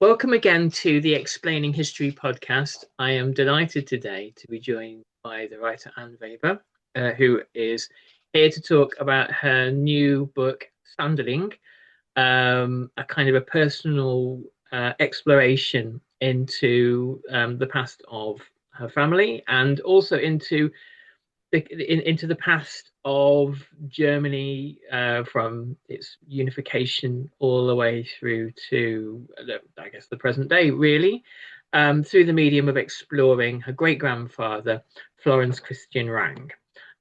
Welcome again to the Explaining History podcast. I am delighted today to be joined by the writer Anne Weber, who is here to talk about her new book, Sanderling, a kind of a personal exploration into the past of her family and also into the past of Germany from its unification all the way through to, I guess, the present day, really, through the medium of exploring her great grandfather, Florens Christian Rang.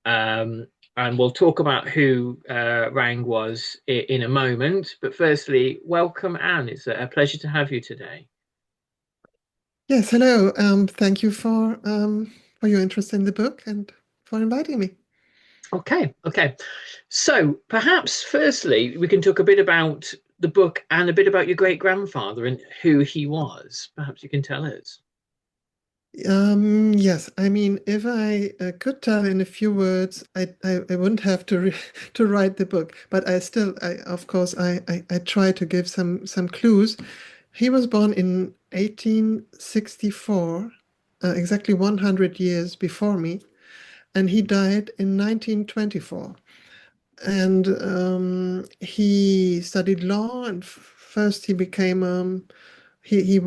Um, and we'll talk about who Rang was in a moment. But firstly, welcome, Anne. It's a pleasure to have you today. Yes, hello. Thank you for your interest in the book and for inviting me. Okay. So perhaps firstly, we can talk a bit about the book and a bit about your great grandfather and who he was. Perhaps you can tell us. Yes, I mean, if I could tell in a few words, I wouldn't have to to write the book. But of course, I try to give some clues. He was born in 1864, exactly 100 years before me, and he died in 1924. And he studied law, and first he became he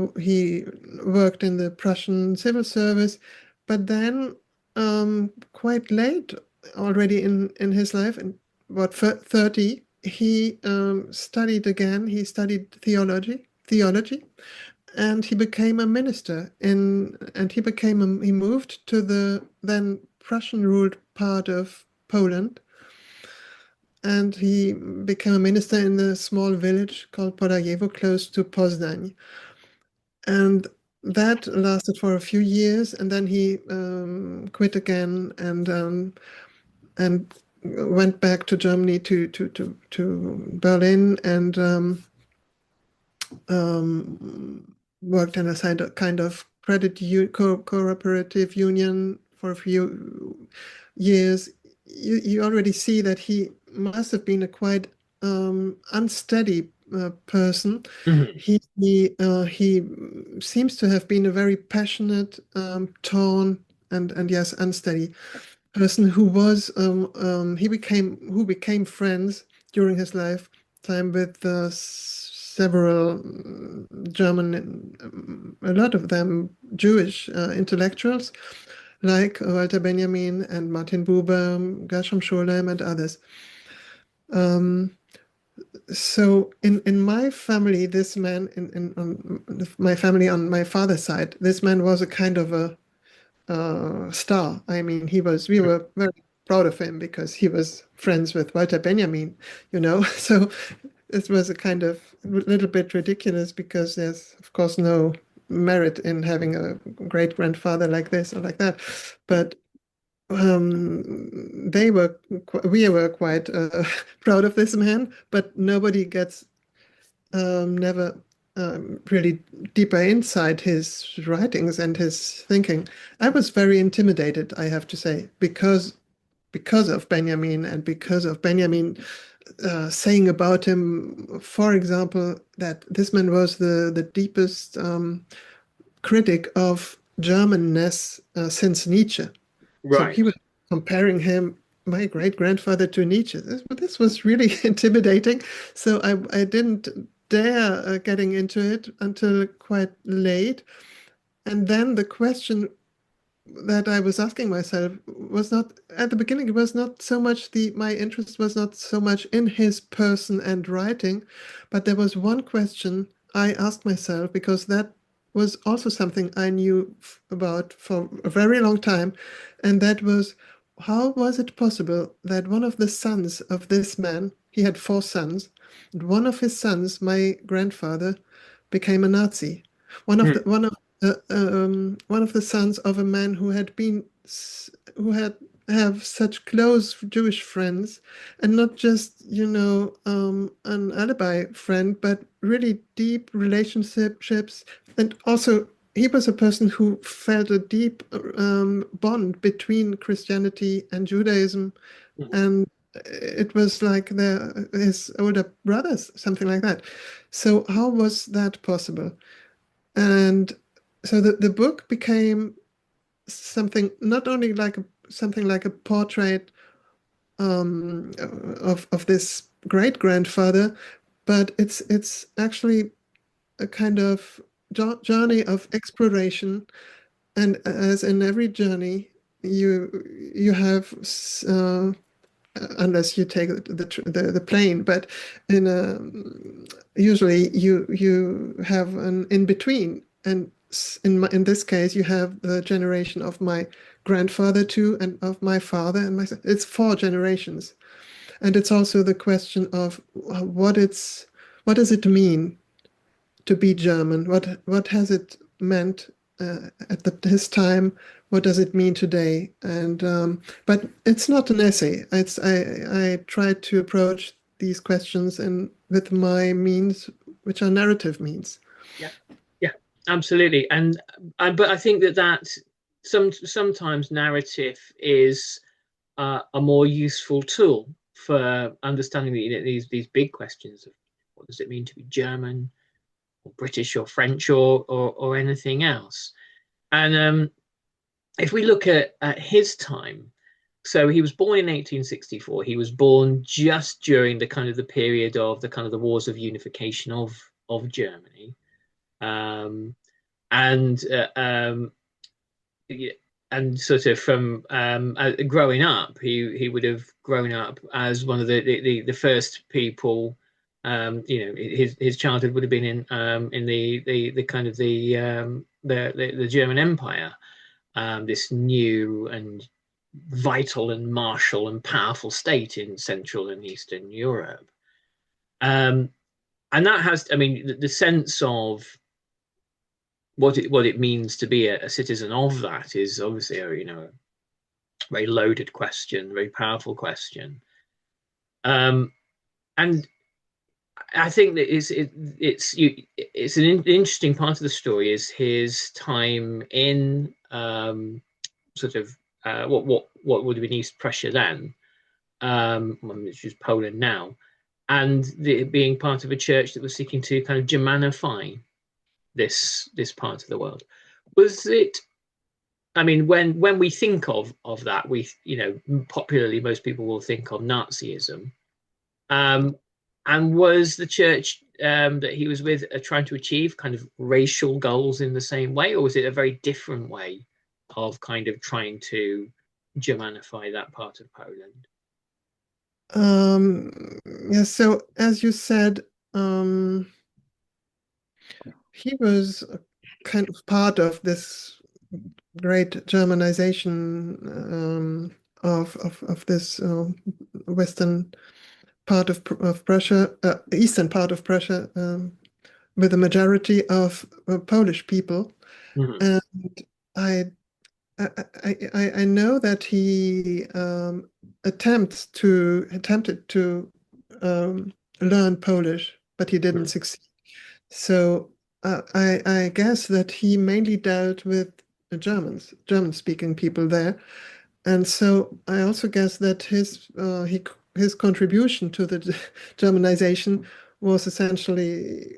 worked in the Prussian civil service, but then quite late already in his life, in about 30, he studied again. He studied theology, and he became a minister and he moved to the then Prussian ruled part of Poland, and he became a minister in a small village called Podajewo, close to Poznań. And that lasted for a few years, and then he quit again and went back to Germany to Berlin and worked in a kind of cooperative union for a few years. You already see that he must have been a quite unsteady person. Mhm. He seems to have been a very passionate, torn, and yes, unsteady person who became friends during his lifetime with several German, a lot of them Jewish intellectuals like Walter Benjamin and Martin Buber, Gershom Scholem, and others. Um, so in my family, this man in on my family on my father's side, this man was a kind of a star. I mean, we were very proud of him because he was friends with Walter Benjamin, you know. So it was a kind of little bit ridiculous because there's, of course, no merit in having a great grandfather like this or like that. But we were quite proud of this man, but nobody gets never really deeper inside his writings and his thinking. I was very intimidated, I have to say, because of Benjamin and because of Benjamin saying about him, for example, that this man was the deepest critic of Germanness since Nietzsche. So he Right. was comparing him, my great grandfather, to Nietzsche. This was really intimidating. So I didn't dare getting into it until quite late. And then the question that I was asking myself was not at the beginning, it was not so much my interest was not so much in his person and writing, but there was one question I asked myself because that was also something I knew about for a very long time, and that was, how was it possible that one of the sons of this man, he had four sons, and one of his sons, my grandfather, became a Nazi. One of the Mm. one of one of the sons of a man who had have such close Jewish friends, and not just, an alibi friend, but really deep relationships. And also, he was a person who felt a deep bond between Christianity and Judaism, Mhm. and it was like his older brothers, something like that. So how was that possible? And so the book became something not only like something like a portrait of this great grandfather, but it's actually a kind of journey of exploration. And as in every journey, you have unless you take the plane, but in a, usually you have an in between, and in this case you have the generation of my grandfather too, and of my father and myself. It's four generations, and it's also the question of what does it mean to be German? What has it meant at his time? What does it mean today? And but it's not an essay. I try to approach these questions and with my means, which are narrative means. Yeah, yeah, absolutely. And but I think that sometimes narrative is a more useful tool for understanding these big questions of what does it mean to be German or British or French or anything else. And if we look at his time, so he was born in 1864. He was born just during the kind of the period of the kind of the wars of unification of Germany. Um, and yeah, and sort of from growing up, he would have grown up as one of the first people. His childhood would have been in the kind of the German Empire, this new and vital and martial and powerful state in Central and Eastern Europe. Um, and that has, I mean, the sense of what it means to be a citizen of that is obviously a very loaded question, very powerful question. And I think that it's an interesting part of the story is his time in sort of what would have been East Prussia then, which is Poland now, and being part of a church that was seeking to kind of Germanify this part of the world. Was it? I mean, when we think of that, we popularly most people will think of Nazism. Um, and was the church that he was with trying to achieve kind of racial goals in the same way, or was it a very different way of kind of trying to Germanify that part of Poland? Yeah, so as you said, he was a kind of part of this great Germanization of this western part of Prussia, eastern part of Prussia, with a majority of Polish people. Mhm. And I I know that he attempted to learn Polish, but he didn't Mhm. succeed. So I guess that he mainly dealt with the German-speaking people there, and so I also guess that his contribution to the Germanization was essentially,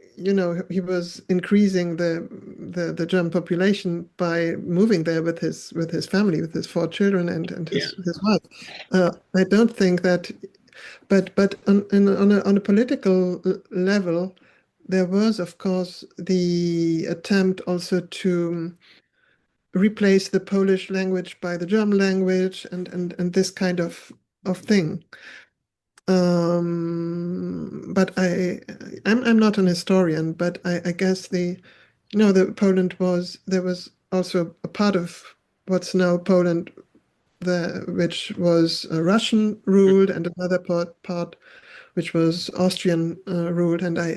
he was increasing the German population by moving there with his family, with his four children and Yeah, his wife. I don't think that, but on a political level, there was, of course, the attempt also to replace the Polish language by the German language and this kind of thing. But I'm not an historian, but I guess the Poland was there was also a part of what's now Poland which was Russian ruled and another part which was Austrian ruled, and I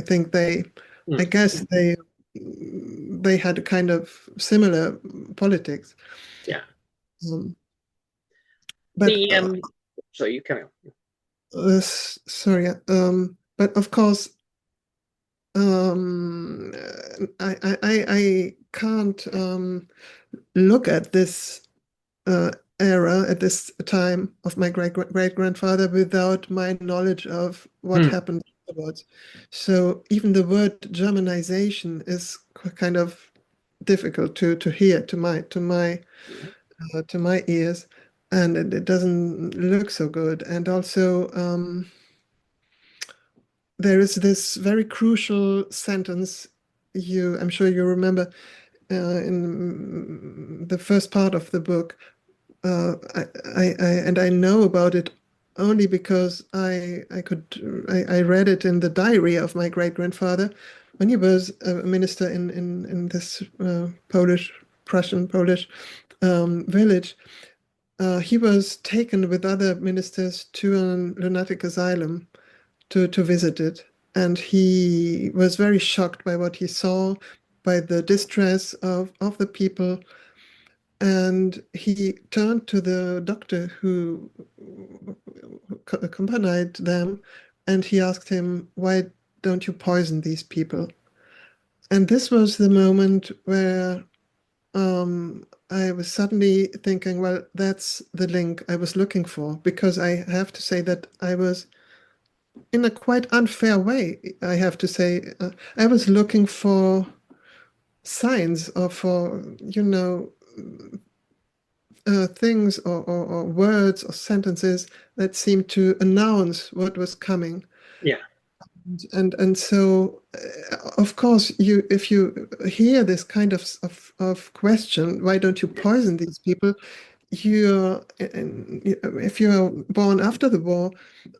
think I mm. guess they had a kind of similar politics. Yeah. Um, but The so you carry on. sorry, but of course, um, I can't look at this uh, era at this time of my great grandfather without my knowledge of what Mm. happened afterwards. So even the word Germanization is kind of difficult to hear Yeah. to my ears, and it doesn't look so good. And also, there is this very crucial sentence I'm sure you remember in the first part of the book. And I know about it only because I read it in the diary of my great grandfather when he was a minister in this Prussian Polish village. He was taken with other ministers to a lunatic asylum to visit it. And he was very shocked by what he saw, by the distress of the people. And he turned to the doctor who accompanied them, and he asked him, "Why don't you poison these people?" And this was the moment where I was suddenly thinking, well, that's the link I was looking for, because I have to say that I was in a quite unfair way, I have to say. I was looking for signs or for, things or words or sentences that seemed to announce what was coming. Yeah. And so, of course, if you hear this kind of question, why don't you poison these people? If you're born after the war,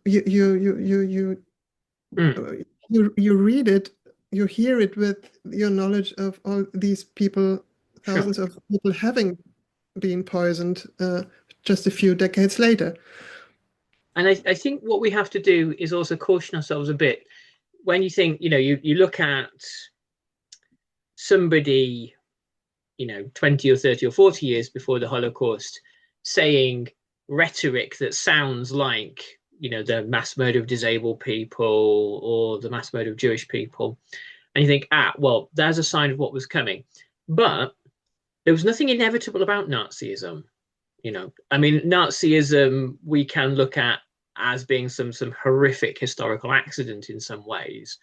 you you you you you Mm. you read it, you hear it with your knowledge of all these people, Sure. thousands of people having been poisoned just a few decades later. And I think what we have to do is also caution ourselves a bit when you think, you look at somebody, 20 or 30 or 40 years before the Holocaust saying rhetoric that sounds like, the mass murder of disabled people or the mass murder of Jewish people. And you think, well, there's a sign of what was coming. But there was nothing inevitable about Nazism. I mean, Nazism we can look at as being some horrific historical accident in some ways.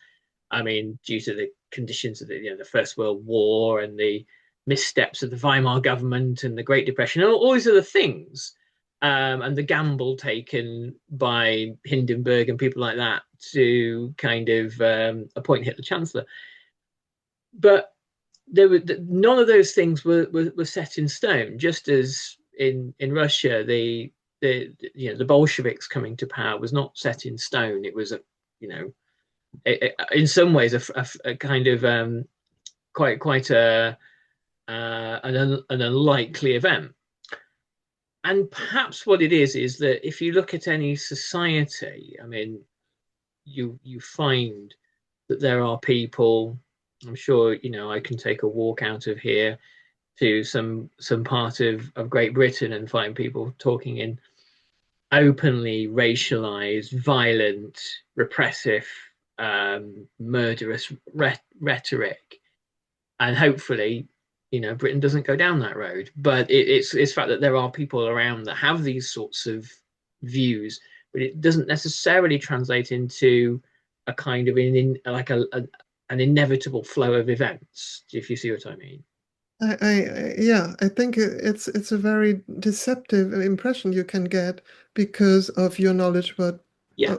I mean, due to the conditions of the First World War and the missteps of the Weimar government and the Great Depression, all these other things, and the gamble taken by Hindenburg and people like that to kind of appoint Hitler chancellor. But there were none of those things were set in stone. Just as in Russia, the Bolsheviks coming to power was not set in stone. It was you know in some ways a kind of quite an unlikely event. And perhaps what it is that if you look at any society, I mean, you find that there are people. I'm sure I can take a walk out of here to some part of Great Britain and find people talking in openly racialized, violent, repressive, murderous rhetoric. And hopefully, Britain doesn't go down that road. But it's fact that there are people around that have these sorts of views, but it doesn't necessarily translate into a kind of an inevitable flow of events. If you see what I mean. Yeah, I think it's a very deceptive impression you can get because of your knowledge Yeah.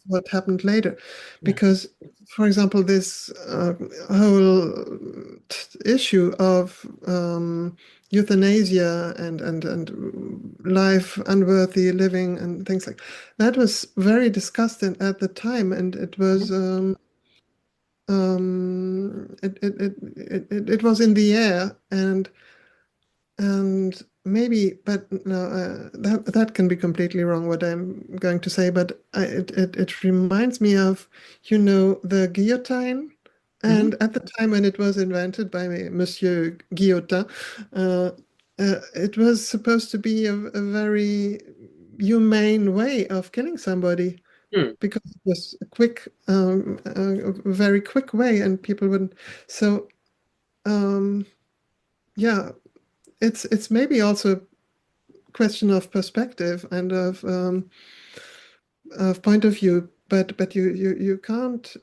what happened later. Yeah. Because, for example, this whole issue of euthanasia and life unworthy living and things like that was very discussed at the time, and it was. It was in the air, and maybe, but no, that can be completely wrong what I'm going to say, but it reminds me of, the guillotine. Mm-hmm. And at the time when it was invented by Monsieur Guillotin, uh, it was supposed to be a very humane way of killing somebody, Mm. because it was a very quick way, and people wouldn't. So, um, yeah, it's maybe also a question of perspective and of point of view, but you can't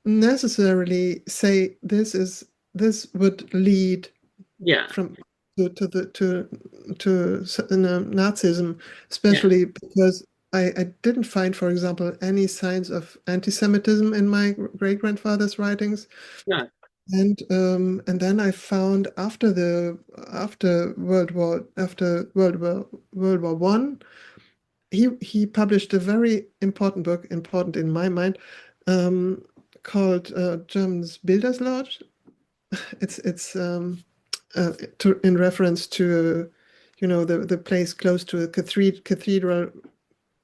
necessarily say this would lead Yeah, from to the to Nazism, yeah, especially because I didn't find, for example, any signs of anti-Semitism in my great-grandfather's writings. no, And then I found after World War One, he published a very important book, important in my mind, um, called German's Bilderslodge. It's in reference to the place close to a cathedral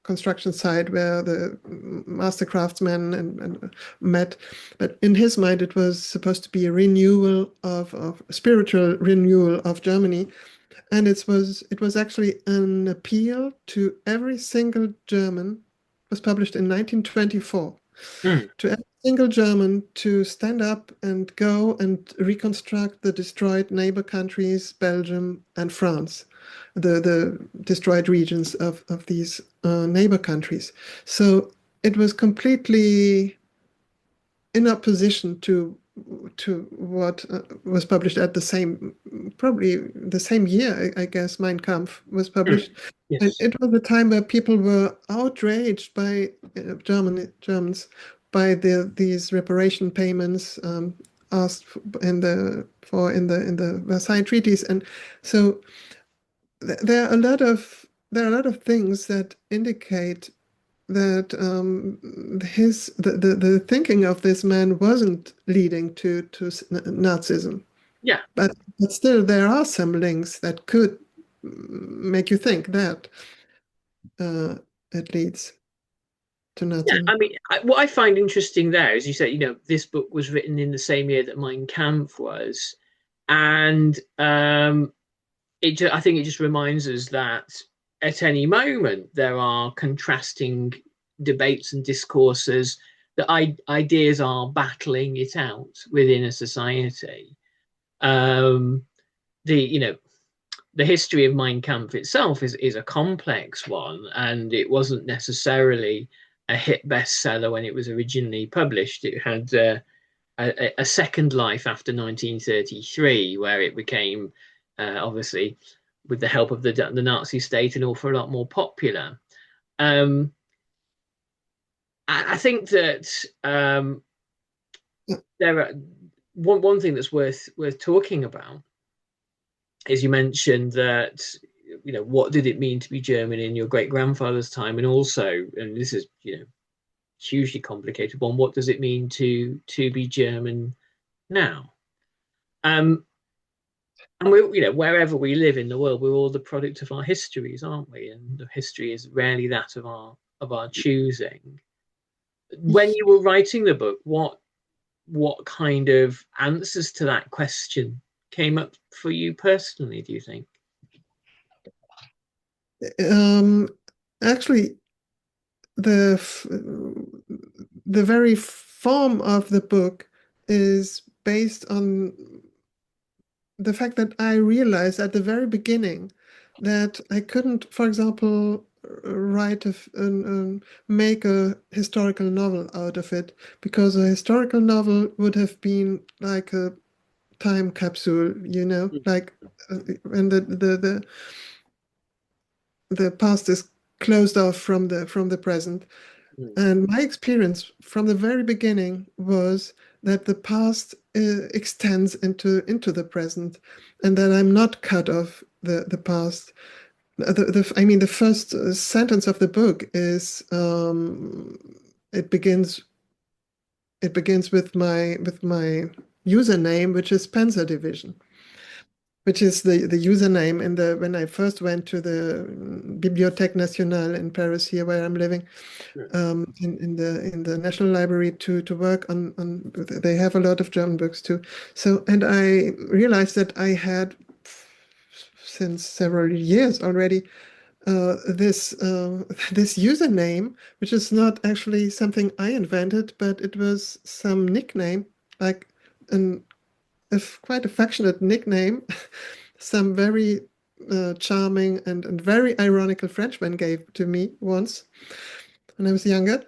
construction site where the master craftsmen and met. But in his mind, it was supposed to be a renewal of spiritual renewal of Germany. And it was actually an appeal to every single German. It was published in 1924, mm, to every single German to stand up and go and reconstruct the destroyed neighbor countries, Belgium and France, the destroyed regions of these neighbor countries. So it was completely in opposition to what was published at the same, probably the same year, I guess, Mein Kampf was mm, published. And yes, it was a time where people were outraged by Germans by these reparation payments asked in the Versailles treaties. And so there are a lot of things that indicate that the thinking of this man wasn't leading to Nazism, yeah. but still there are some links that could make you think that uh, it leads to Yeah, Nazism. I mean, what I find interesting there is you said, this book was written in the same year that Mein Kampf was, and I think it just reminds us that at any moment there are contrasting debates and discourses that ideas are battling it out within a society. Um, the you know the history of Mein Kampf itself is a complex one, and it wasn't necessarily a hit bestseller when it was originally published. It had a second life after 1933, where it became, obviously, with the help of the Nazi state, an awful lot more popular. Um, I think that there are one thing that's worth talking about is you mentioned that what did it mean to be German in your great grandfather's time, and also, and this is hugely complicated one, what does it mean to be German now? Um, and we, wherever we live in the world, we're all the product of our histories, aren't we? And the history is rarely that of our choosing. When you were writing the book, what kind of answers to that question came up for you personally, do you think? Um, Actually, the very form of the book is based on the fact that I realized at the very beginning that I couldn't, for example, make a historical novel out of it, because a historical novel would have been like a time capsule, like when the past is closed off from the present. Mm, And my experience from the very beginning was that the past extends into the present, and that I'm not cut off the past. I mean, the first sentence of the book is it begins with my username, which is Panzer Division, which is the username in the when I first went to the Bibliothèque Nationale in Paris, here where I'm living, mm, in the National Library to work on. They have a lot of German books too. So, and I realized that I had since several years already this username, which is not actually something I invented, but it was some nickname, like an quite affectionate nickname, some very charming and very ironical Frenchman gave to me once when I was younger.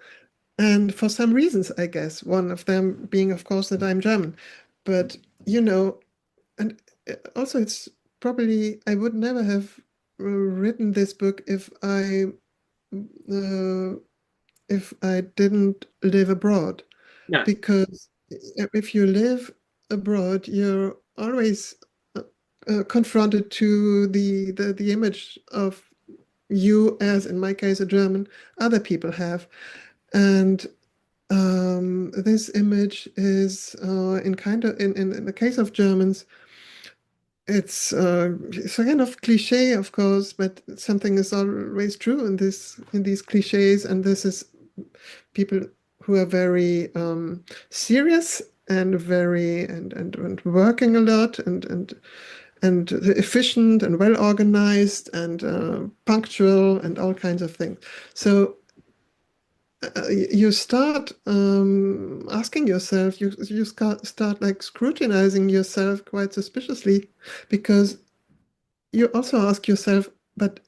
And for some reasons, I guess, one of them being, of course, that I'm German. But, you know, and also it's probably, I would never have written this book uh, if I didn't live abroad. No, Because if you live abroad, you're always confronted to the image of you as, in my case, a German, other people have. And this image is in the case of Germans, it's a kind of cliche, of course, but something is always true in these cliches, and this is people who are very serious and very and working a lot and efficient and well organized and punctual and all kinds of things. So you start asking yourself, you start like scrutinizing yourself quite suspiciously, because you also ask yourself, but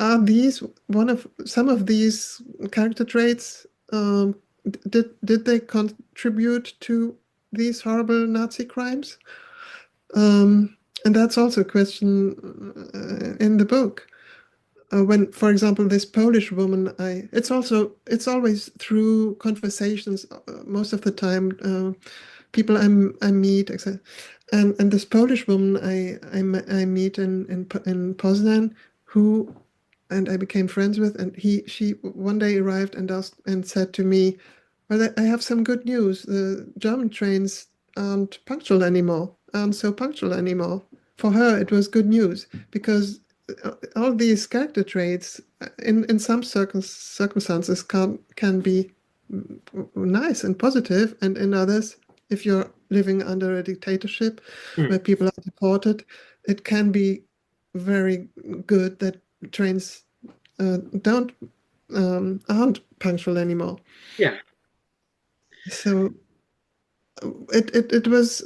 are these one of some of these character traits? Did they contribute to these horrible Nazi crimes? And that's also a question in the book. When, for example, this Polish woman, it's always through conversations, most of the time, people I meet, etc. And this Polish woman I meet in Poznan, who and I became friends with, and she one day arrived and asked and said to me, "Well, I have some good news. The German trains aren't so punctual anymore." For her, it was good news because all these character traits, in some circumstances, can be nice and positive, and in others, if you're living under a dictatorship where mm, people are deported, it can be very good that trains don't aren't punctual anymore. yeah, So it was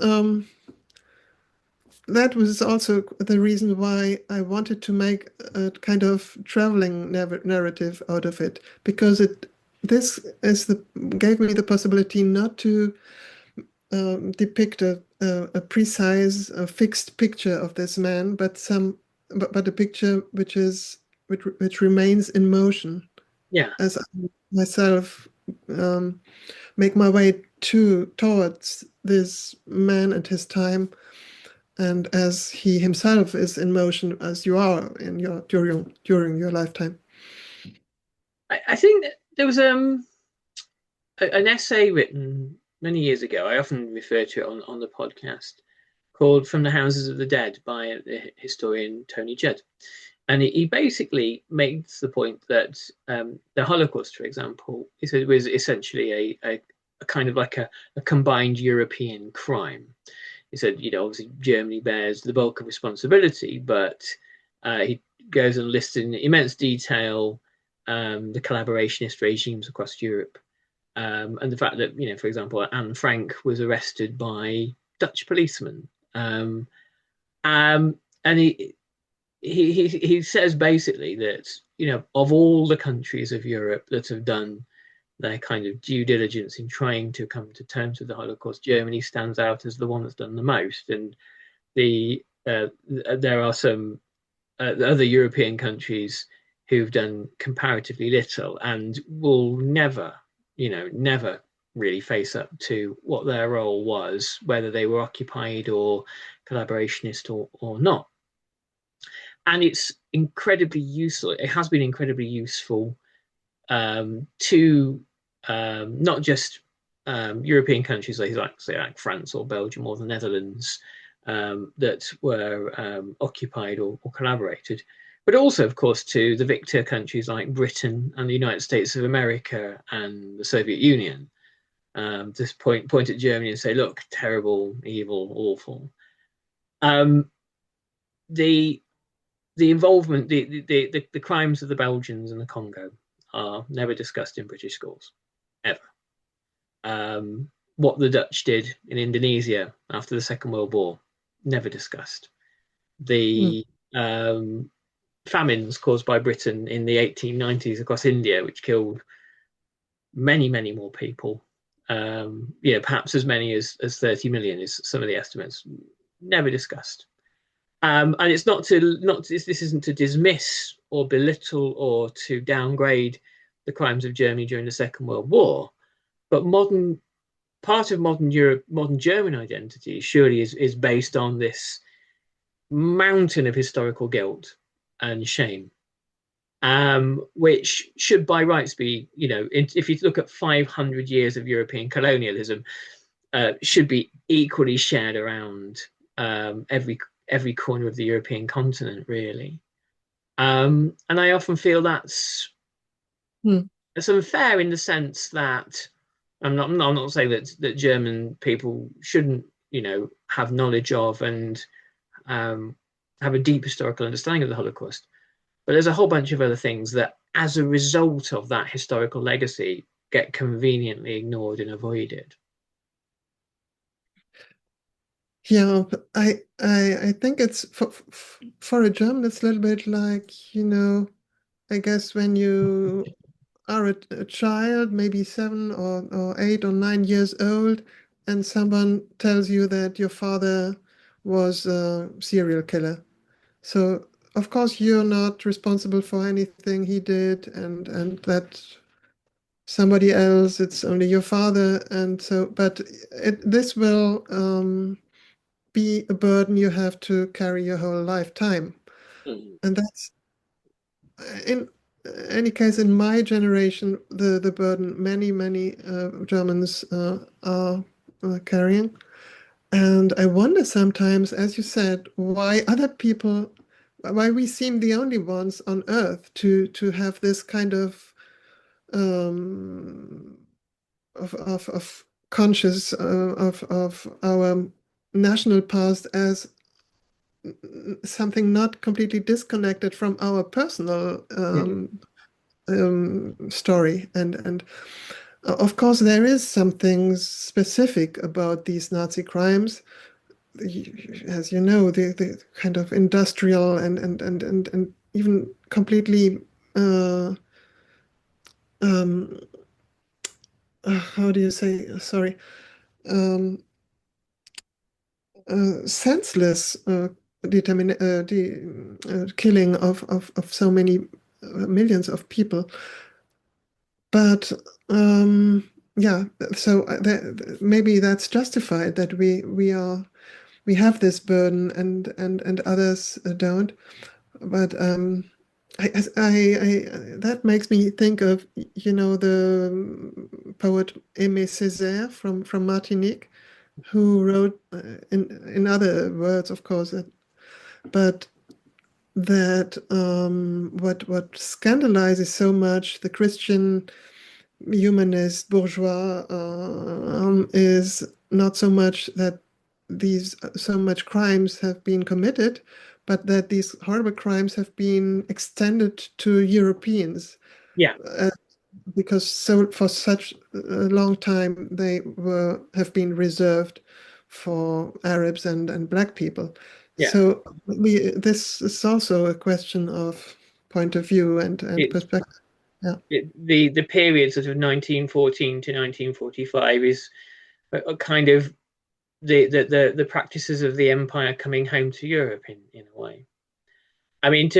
that was also the reason why I wanted to make a kind of traveling narrative out of it, because it this is the gave me the possibility not to depict a precise, fixed picture of this man, but a picture which remains in motion yeah. as I myself um, make my way towards this man and his time, and as he himself is in motion as you are in your during your lifetime. I think that there was an essay written many years ago. I often refer to it on the podcast, called "From the Houses of the Dead" by the historian Tony Judd. And he basically makes the point that the Holocaust, for example, it was essentially a kind of like a combined European crime. He said, obviously Germany bears the bulk of responsibility, but he goes and lists in immense detail the collaborationist regimes across Europe, and the fact that, for example, Anne Frank was arrested by Dutch policemen. Um, and he says basically that, of all the countries of Europe that have done their kind of due diligence in trying to come to terms with the Holocaust, Germany stands out as the one that's done the most. And there are some other European countries who've done comparatively little and will never, never really face up to what their role was, whether they were occupied or collaborationist or not. And it's incredibly useful. It has been incredibly useful to not just European countries like say like France or Belgium or the Netherlands that were occupied or collaborated, but also, of course, to the victor countries like Britain and the United States of America and the Soviet Union. Just point at Germany and say, look, terrible, evil, awful. Um, the the involvement, the crimes of the Belgians in the Congo are never discussed in British schools, ever. What the Dutch did in Indonesia after the Second World War, never discussed. Mm. The famines caused by Britain in the 1890s across India, which killed many, many more people. Perhaps as many as 30 million is some of the estimates. Never discussed. And it's not this isn't to dismiss or belittle or to downgrade the crimes of Germany during the Second World War, but part of modern Europe, modern German identity surely is based on this mountain of historical guilt and shame, which should by rights be, if you look at 500 years of European colonialism, should be equally shared around every corner of the European continent, really. And I often feel Hmm. that's unfair in the sense that I'm not saying that German people shouldn't, have knowledge of and um, have a deep historical understanding of the Holocaust. But there's a whole bunch of other things that, as a result of that historical legacy, get conveniently ignored and avoided. Yeah, but I think it's for a German, it's a little bit like, I guess when you are a child, maybe 7 or 8 or 9 years old, and someone tells you that your father was a serial killer. So of course you're not responsible for anything he did, and that somebody else, it's only your father, and so but this will be a burden you have to carry your whole lifetime. Mm. And that's in any case, in my generation, the burden many Germans are carrying. And I wonder sometimes, as you said, why we seem the only ones on earth to have this kind um, of conscious of our national past as something not completely disconnected from our personal Mm. story. And of course, there is something specific about these Nazi crimes. As you know, the kind of industrial and even completely um, how do you say, sorry, um, senseless killing of so many millions of people. But yeah, so maybe that's justified that we have this burden and others don't. But that makes me think of the poet Aimé Césaire from Martinique, who wrote in other words, of course, but that what scandalizes so much the Christian humanist bourgeois is not so much that these so much crimes have been committed, but that these horrible crimes have been extended to Europeans, Yeah, uh, because so for such a long time they have been reserved for Arabs and black people. yeah. So this is also a question of point of view and It's perspective. Yeah. the period sort of 1914 to 1945 is a kind of the practices of the empire coming home to Europe in a way. I mean,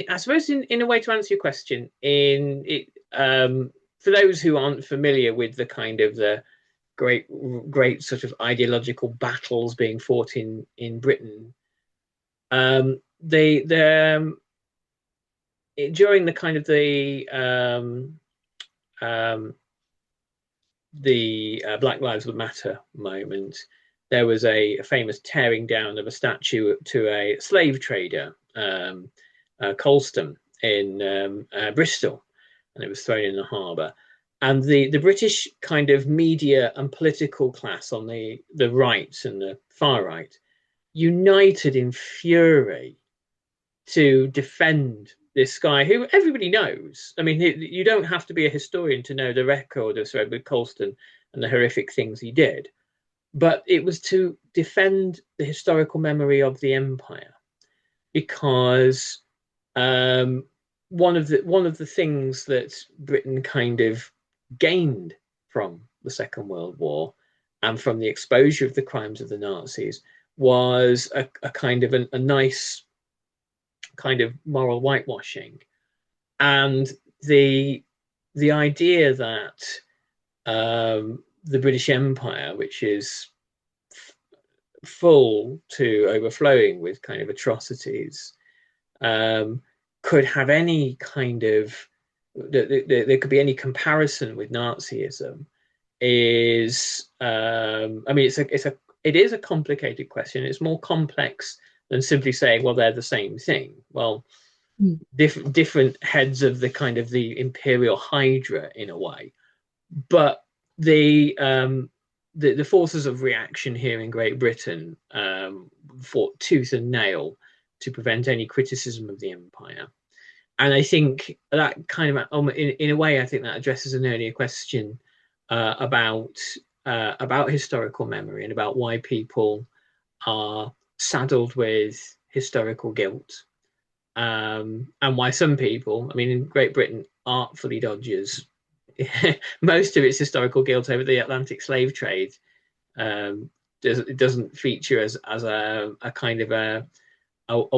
I suppose in a way to answer your question, for those who aren't familiar with the kind of the great sort of ideological battles being fought in Britain, during the kind of um, the Black Lives Matter moment, there was a famous tearing down of a statue to a slave trader, Colston, in Bristol, and it was thrown in the harbour. And the British kind of media and political class on the right and the far right united in fury to defend this guy who everybody knows. I mean, you don't have to be a historian to know the record of Sir Edward Colston and the horrific things he did, but it was to defend the historical memory of the empire because um, one of the things that Britain kind of gained from the Second World War and from the exposure of the crimes of the Nazis was a kind of a nice kind of moral whitewashing. And the the idea that the British Empire, which is full to overflowing with kind of atrocities, um, could have any kind of there could be any comparison with Nazism is I mean it is a complicated question. It's more complex than simply saying, well, they're the same thing. Well, different heads of the kind of the imperial hydra in a way, but the the forces of reaction here in Great Britain fought tooth and nail to prevent any criticism of the empire. And I think that kind of, in a way, I think that addresses an earlier question about historical memory and about why people are saddled with historical guilt, and why some people, I mean, in Great Britain, artfully dodges most of its historical guilt over the Atlantic slave trade. It doesn't feature as a kind of a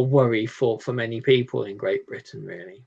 worry for many people in Great Britain, really.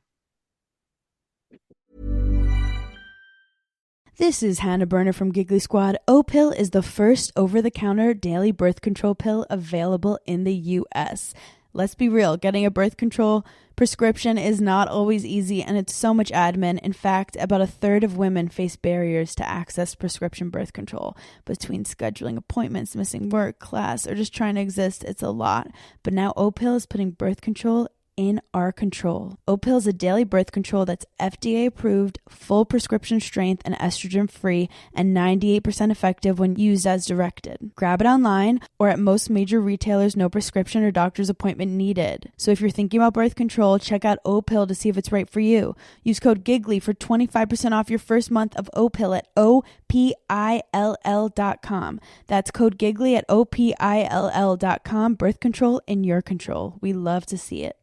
This is Hannah Berner from Giggly Squad. O-Pill is the first over-the-counter daily birth control pill available in the U.S. Let's be real, getting a birth control prescription is not always easy, and it's so much admin. In fact, about a third of women face barriers to access prescription birth control. Between scheduling appointments, missing work, class, or just trying to exist, it's a lot. But now O-Pill is putting birth control in our control. O-Pill is a daily birth control that's FDA approved, full prescription strength, and estrogen free, and 98% effective when used as directed. Grab it online or at most major retailers, no prescription or doctor's appointment needed. So if you're thinking about birth control, check out O-Pill to see if it's right for you. Use code GIGGLY for 25% off your first month of O-Pill at OPILL.com. That's code GIGGLY at OPILL.com. Birth control in your control. We love to see it.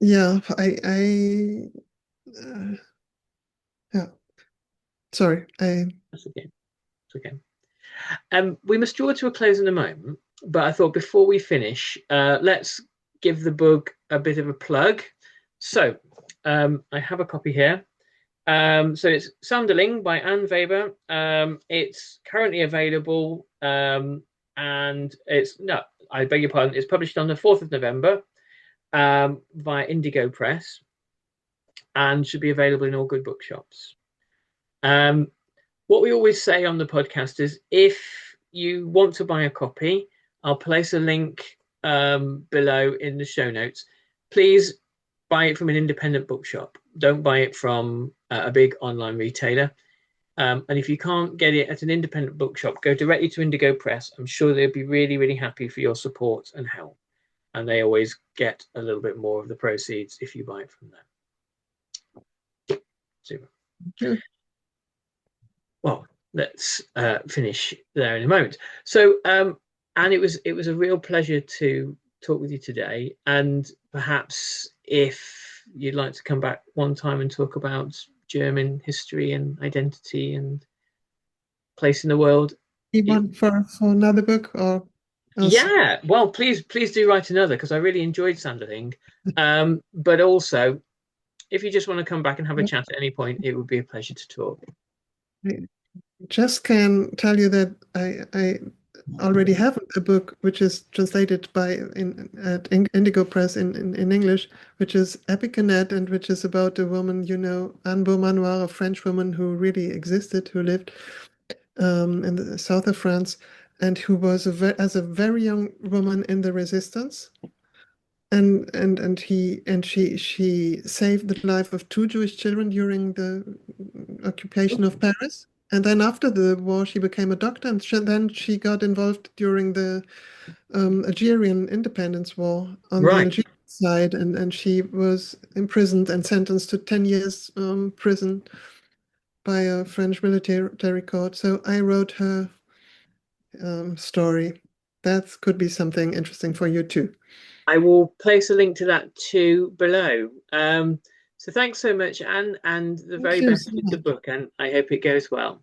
Yeah, yeah. Sorry, That's okay. It's okay. We must draw to a close in a moment, but I thought before we finish, let's give the book a bit of a plug. So, I have a copy here. So it's Sanderling by Anne Weber. It's currently available, and it's no, I beg your pardon. It's published on the 4th of November via Indigo Press, and should be available in all good bookshops. What we always say on the podcast is, if you want to buy a copy, I'll place a link below in the show notes. Please buy it from an independent bookshop. Don't buy it from a big online retailer. And if you can't get it at an independent bookshop, go directly to Indigo Press. I'm sure they'll be really, really happy for your support and help. And they always get a little bit more of the proceeds if you buy it from them. Super. yeah. Well, let's finish there in a moment. So, and it was a real pleasure to talk with you today. And perhaps if you'd like to come back one time and talk about German history and identity and place in the world. You want for another book or else? Yeah, well, please do write another, because I really enjoyed Sanderling. But also, if you just want to come back and have a chat at any point, it would be a pleasure to talk. I just can tell you that I already have a book which is translated at Indigo Press in English, which is Epicanet, and which is about a woman, Anne Beaumanoir, a French woman who really existed, who lived in the south of France, and who was as a very young woman in the resistance. And she saved the life of 2 Jewish children during the occupation of Paris. And then after the war, she became a doctor, and then she got involved during the Algerian independence war on the Algerian side, and she was imprisoned and sentenced to 10 years prison by a French military court. So I wrote her story. That could be something interesting for you too. I will place a link to that too below. So thanks so much, Anne, and the very you best so with the much. book, and I hope it goes well.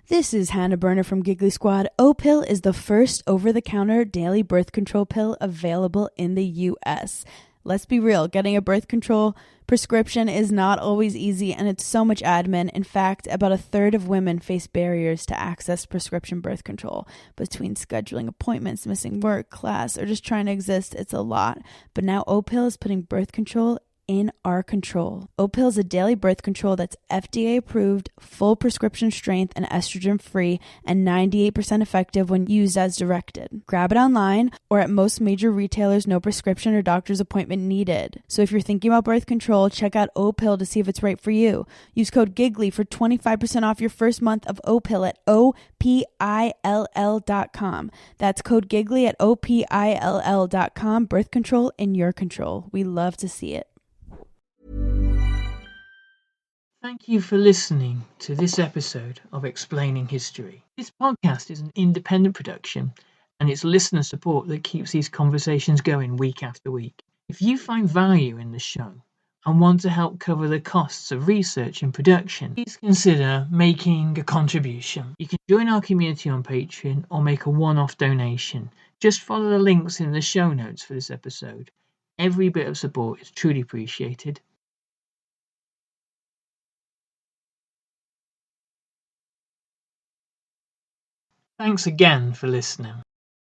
This is Hannah Berner from Giggly Squad. O-Pill is the first over-the-counter daily birth control pill available in the U.S. Let's be real, getting a birth control prescription is not always easy, and it's so much admin. In fact, about a third of women face barriers to access prescription birth control. Between scheduling appointments, missing work, class, or just trying to exist, it's a lot. But now O-Pill is putting birth control in our control. O-Pill is a daily birth control that's FDA approved, full prescription strength, and estrogen free, and 98% effective when used as directed. Grab it online or at most major retailers, no prescription or doctor's appointment needed. So if you're thinking about birth control, check out O-Pill to see if it's right for you. Use code GIGGLY for 25% off your first month of O-Pill at OPILL.com. That's code GIGGLY at OPILL.com. Birth control in your control. We love to see it. Thank you for listening to this episode of Explaining History. This podcast is an independent production, and it's listener support that keeps these conversations going week after week. If you find value in the show and want to help cover the costs of research and production, please consider making a contribution. You can join our community on Patreon or make a one-off donation. Just follow the links in the show notes for this episode. Every bit of support is truly appreciated. Thanks again for listening.